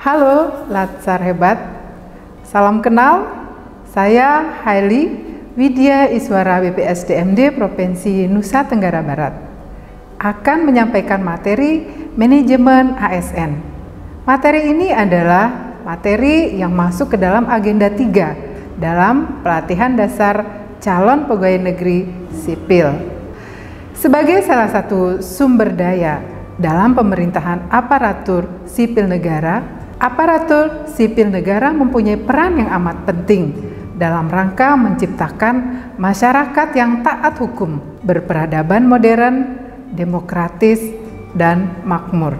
Halo Latsar Hebat, salam kenal, saya Haili Widya Iswara BPSDMD Provinsi Nusa Tenggara Barat akan menyampaikan materi manajemen ASN. Materi ini adalah materi yang masuk ke dalam agenda 3 dalam pelatihan dasar calon pegawai negeri sipil. Sebagai salah satu sumber daya dalam pemerintahan aparatur sipil negara mempunyai peran yang amat penting dalam rangka menciptakan masyarakat yang taat hukum, berperadaban modern, demokratis, dan makmur.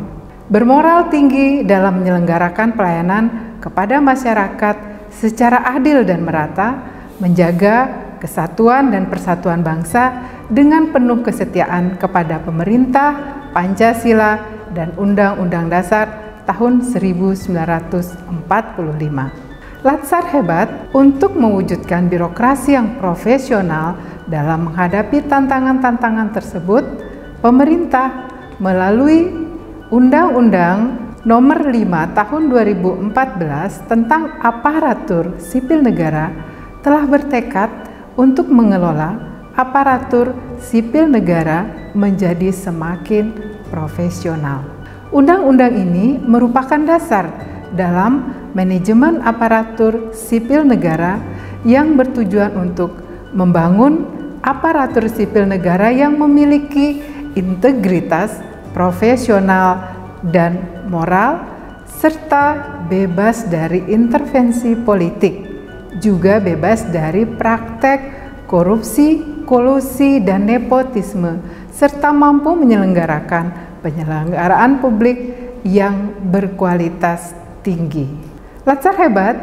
Bermoral tinggi dalam menyelenggarakan pelayanan kepada masyarakat secara adil dan merata, menjaga kesatuan dan persatuan bangsa dengan penuh kesetiaan kepada pemerintah, Pancasila, dan Undang-Undang Dasar tahun 1945. Latsar Hebat untuk mewujudkan birokrasi yang profesional dalam menghadapi tantangan-tantangan tersebut, pemerintah melalui Undang-Undang Nomor 5 Tahun 2014 tentang Aparatur Sipil Negara telah bertekad untuk mengelola aparatur sipil negara menjadi semakin profesional. Undang-undang ini merupakan dasar dalam manajemen aparatur sipil negara yang bertujuan untuk membangun aparatur sipil negara yang memiliki integritas, profesional, dan moral, serta bebas dari intervensi politik, juga bebas dari praktek korupsi, kolusi, dan nepotisme, serta mampu menyelenggarakan penyelenggaraan publik yang berkualitas tinggi. Latsar Hebat,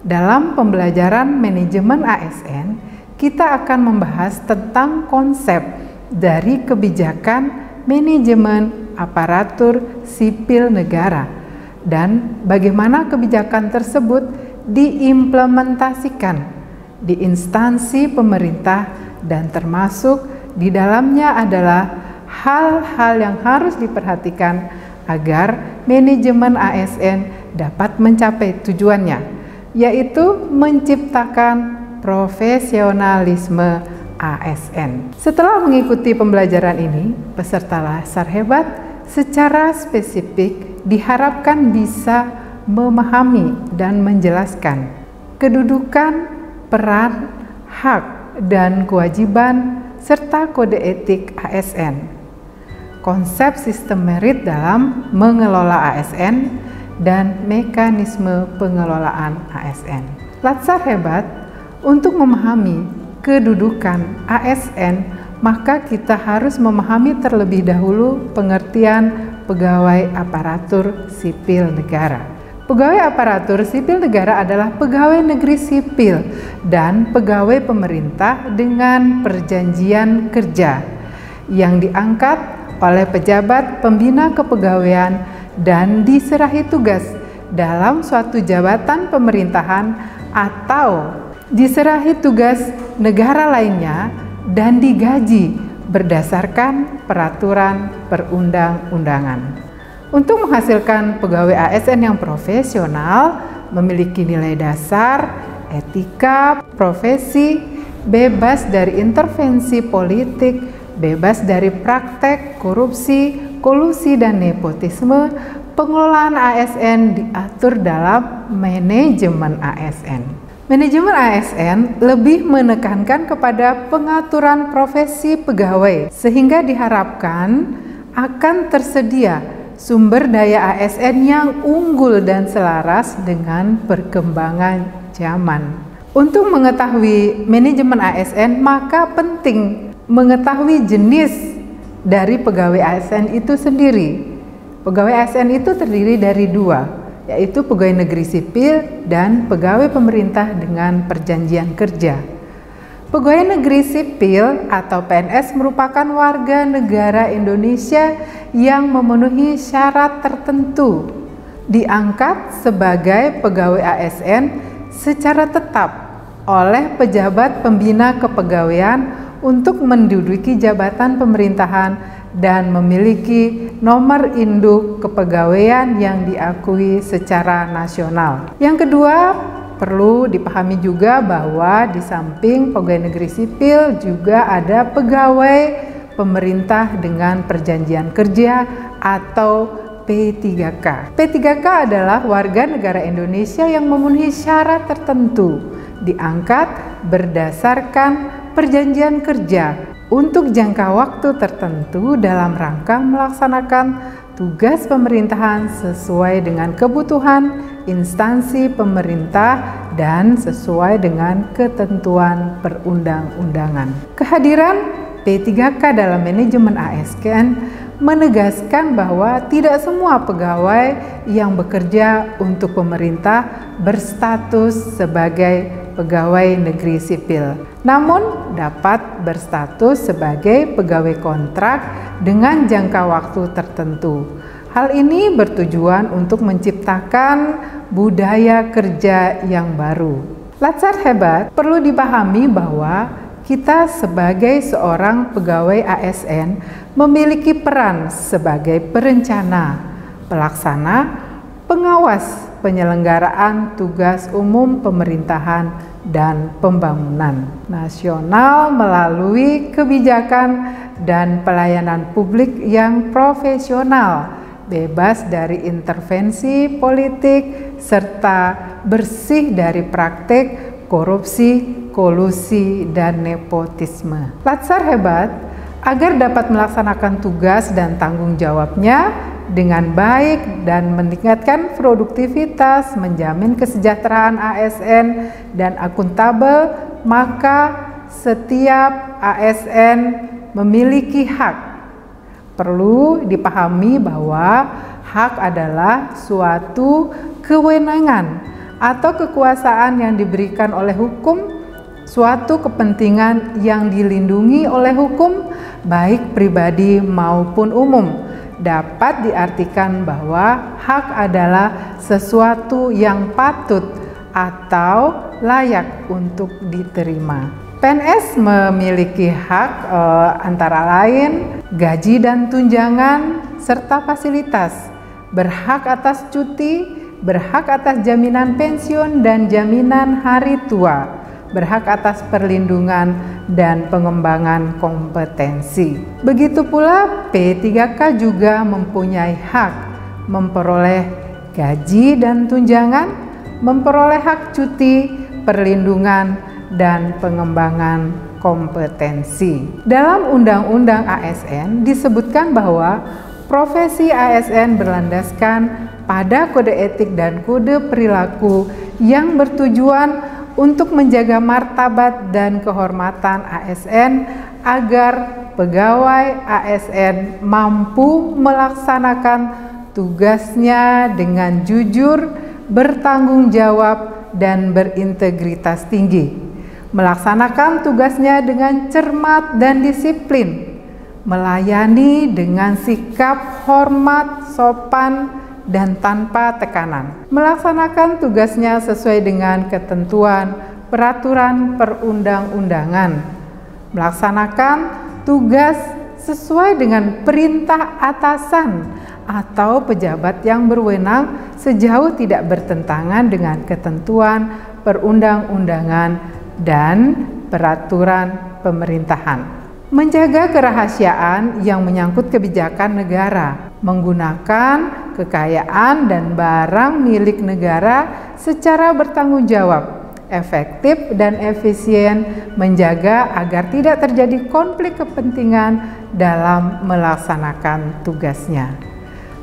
dalam pembelajaran manajemen ASN, kita akan membahas tentang konsep dari kebijakan manajemen aparatur sipil negara dan bagaimana kebijakan tersebut diimplementasikan di instansi pemerintah, dan termasuk di dalamnya adalah hal-hal yang harus diperhatikan agar manajemen ASN dapat mencapai tujuannya, yaitu menciptakan profesionalisme ASN. Setelah mengikuti pembelajaran ini, peserta Latsar Hebat secara spesifik diharapkan bisa memahami dan menjelaskan kedudukan, peran, hak, dan kewajiban, serta kode etik ASN, konsep sistem merit dalam mengelola ASN, dan mekanisme pengelolaan ASN. Latsar Hebat, untuk memahami kedudukan ASN, maka kita harus memahami terlebih dahulu pengertian pegawai aparatur sipil negara. Pegawai aparatur sipil negara adalah pegawai negeri sipil dan pegawai pemerintah dengan perjanjian kerja yang diangkat oleh pejabat pembina kepegawaian dan diserahi tugas dalam suatu jabatan pemerintahan atau diserahi tugas negara lainnya dan digaji berdasarkan peraturan perundang-undangan. Untuk menghasilkan pegawai ASN yang profesional, memiliki nilai dasar, etika, profesi, bebas dari intervensi politik, bebas dari praktek korupsi, kolusi, dan nepotisme, pengelolaan ASN diatur dalam manajemen ASN. Manajemen ASN lebih menekankan kepada pengaturan profesi pegawai, sehingga diharapkan akan tersedia sumber daya ASN yang unggul dan selaras dengan perkembangan zaman. Untuk mengetahui manajemen ASN, maka penting mengetahui jenis dari pegawai ASN itu sendiri. Pegawai ASN itu terdiri dari 2, yaitu pegawai negeri sipil dan pegawai pemerintah dengan perjanjian kerja. Pegawai negeri sipil atau PNS merupakan warga negara Indonesia yang memenuhi syarat tertentu, diangkat sebagai pegawai ASN secara tetap oleh pejabat pembina kepegawaian untuk menduduki jabatan pemerintahan dan memiliki nomor induk kepegawaian yang diakui secara nasional. Yang kedua, perlu dipahami juga bahwa di samping pegawai negeri sipil juga ada pegawai pemerintah dengan perjanjian kerja atau P3K. P3K adalah warga negara Indonesia yang memenuhi syarat tertentu, diangkat berdasarkan perjanjian kerja untuk jangka waktu tertentu dalam rangka melaksanakan tugas pemerintahan sesuai dengan kebutuhan instansi pemerintah dan sesuai dengan ketentuan perundang-undangan. Kehadiran P3K dalam manajemen ASN menegaskan bahwa tidak semua pegawai yang bekerja untuk pemerintah berstatus sebagai pegawai negeri sipil, namun dapat berstatus sebagai pegawai kontrak dengan jangka waktu tertentu. Hal ini bertujuan untuk menciptakan budaya kerja yang baru. Latsar hebat, perlu dipahami bahwa kita sebagai seorang pegawai ASN memiliki peran sebagai perencana, pelaksana, pengawas penyelenggaraan tugas umum pemerintahan dan pembangunan nasional melalui kebijakan dan pelayanan publik yang profesional, bebas dari intervensi politik, serta bersih dari praktik korupsi, kolusi, dan nepotisme. Latsar hebat agar dapat melaksanakan tugas dan tanggung jawabnya dengan baik dan meningkatkan produktivitas, menjamin kesejahteraan ASN dan akuntabel, maka setiap ASN memiliki hak. Perlu dipahami bahwa hak adalah suatu kewenangan atau kekuasaan yang diberikan oleh hukum, suatu kepentingan yang dilindungi oleh hukum, baik pribadi maupun umum. Dapat diartikan bahwa hak adalah sesuatu yang patut atau layak untuk diterima. PNS memiliki hak antara lain gaji dan tunjangan serta fasilitas, berhak atas cuti, berhak atas jaminan pensiun dan jaminan hari tua, berhak atas perlindungan dan pengembangan kompetensi. Begitu pula P3K juga mempunyai hak memperoleh gaji dan tunjangan, memperoleh hak cuti, perlindungan, dan pengembangan kompetensi. Dalam Undang-Undang ASN disebutkan bahwa profesi ASN berlandaskan pada kode etik dan kode perilaku yang bertujuan untuk menjaga martabat dan kehormatan ASN agar pegawai ASN mampu melaksanakan tugasnya dengan jujur, bertanggung jawab, dan berintegritas tinggi, melaksanakan tugasnya dengan cermat dan disiplin, melayani dengan sikap hormat, sopan, dan tanpa tekanan, melaksanakan tugasnya sesuai dengan ketentuan peraturan perundang-undangan, melaksanakan tugas sesuai dengan perintah atasan atau pejabat yang berwenang sejauh tidak bertentangan dengan ketentuan perundang-undangan dan peraturan pemerintahan. Menjaga kerahasiaan yang menyangkut kebijakan negara, menggunakan kekayaan dan barang milik negara secara bertanggung jawab, efektif dan efisien, menjaga agar tidak terjadi konflik kepentingan dalam melaksanakan tugasnya.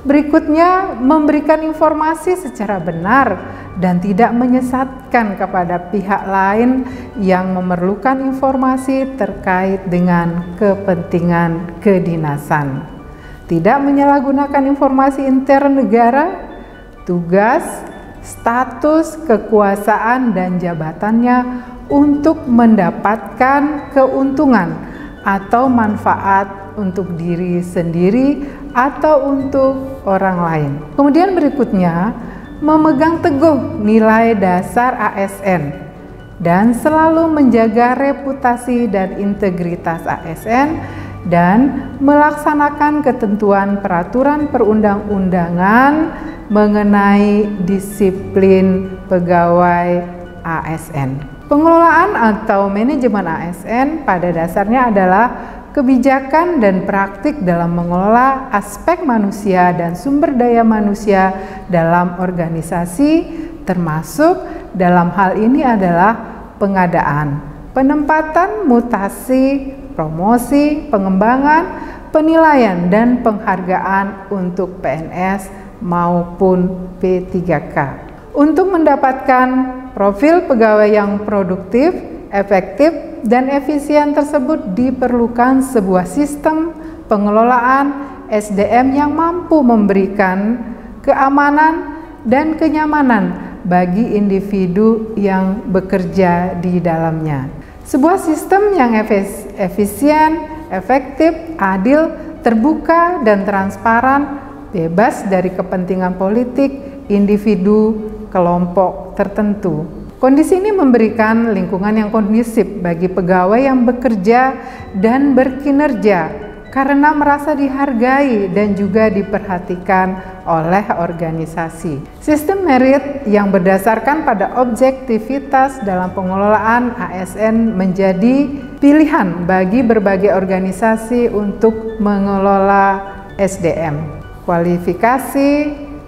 Berikutnya, memberikan informasi secara benar dan tidak menyesatkan kepada pihak lain yang memerlukan informasi terkait dengan kepentingan kedinasan. Tidak menyalahgunakan informasi intern negara, tugas, status, kekuasaan, dan jabatannya untuk mendapatkan keuntungan atau manfaat untuk diri sendiri atau untuk orang lain. Kemudian berikutnya, memegang teguh nilai dasar ASN dan selalu menjaga reputasi dan integritas ASN dan melaksanakan ketentuan peraturan perundang-undangan mengenai disiplin pegawai ASN. Pengelolaan atau manajemen ASN pada dasarnya adalah kebijakan dan praktik dalam mengelola aspek manusia dan sumber daya manusia dalam organisasi, termasuk dalam hal ini adalah pengadaan, penempatan, mutasi, promosi, pengembangan, penilaian, dan penghargaan untuk PNS maupun P3K. Untuk mendapatkan profil pegawai yang produktif, efektif, dan efisien tersebut diperlukan sebuah sistem pengelolaan SDM yang mampu memberikan keamanan dan kenyamanan bagi individu yang bekerja di dalamnya. Sebuah sistem yang efisien, efektif, adil, terbuka, dan transparan, bebas dari kepentingan politik, individu, kelompok tertentu. Kondisi ini memberikan lingkungan yang kondusif bagi pegawai yang bekerja dan berkinerja karena merasa dihargai dan juga diperhatikan oleh organisasi. Sistem merit yang berdasarkan pada objektivitas dalam pengelolaan ASN menjadi pilihan bagi berbagai organisasi untuk mengelola SDM. Kualifikasi,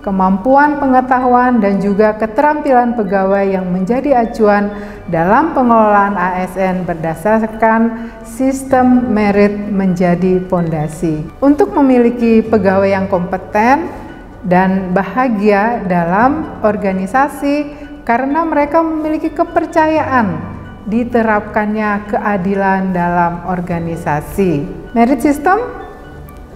kemampuan pengetahuan, dan juga keterampilan pegawai yang menjadi acuan dalam pengelolaan ASN berdasarkan sistem merit menjadi pondasi. Untuk memiliki pegawai yang kompeten dan bahagia dalam organisasi karena mereka memiliki kepercayaan diterapkannya keadilan dalam organisasi. Merit system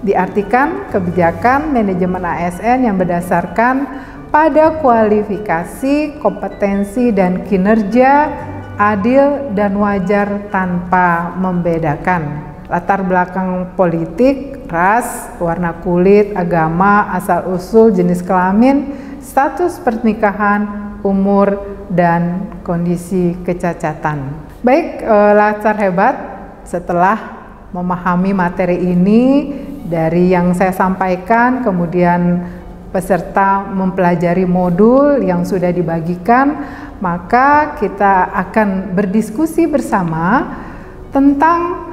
diartikan kebijakan manajemen ASN yang berdasarkan pada kualifikasi, kompetensi, dan kinerja adil dan wajar tanpa membedakan latar belakang politik, ras, warna kulit, agama, asal-usul, jenis kelamin, status pernikahan, umur, dan kondisi kecacatan. Baik, Latsar Hebat, setelah memahami materi ini dari yang saya sampaikan, kemudian peserta mempelajari modul yang sudah dibagikan, maka kita akan berdiskusi bersama tentang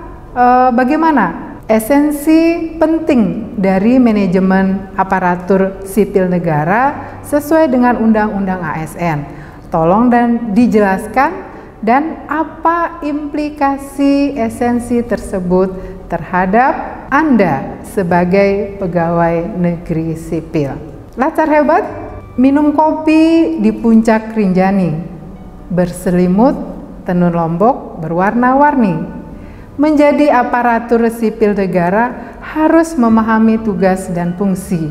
bagaimana esensi penting dari manajemen aparatur sipil negara sesuai dengan Undang-Undang ASN. Tolong dan dijelaskan dan apa implikasi esensi tersebut terhadap Anda sebagai pegawai negeri sipil. Latsar Hebat, minum kopi di puncak Rinjani, berselimut tenun Lombok berwarna-warni. Menjadi aparatur sipil negara harus memahami tugas dan fungsi,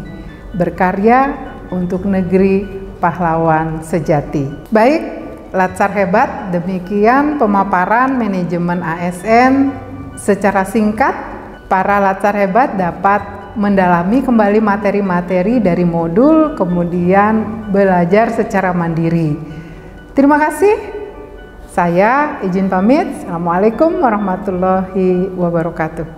berkarya untuk negeri pahlawan sejati. Baik, Latsar Hebat, demikian pemaparan manajemen ASN secara singkat. Para Latsar Hebat dapat mendalami kembali materi-materi dari modul, kemudian belajar secara mandiri. Terima kasih. Saya izin pamit. Assalamualaikum warahmatullahi wabarakatuh.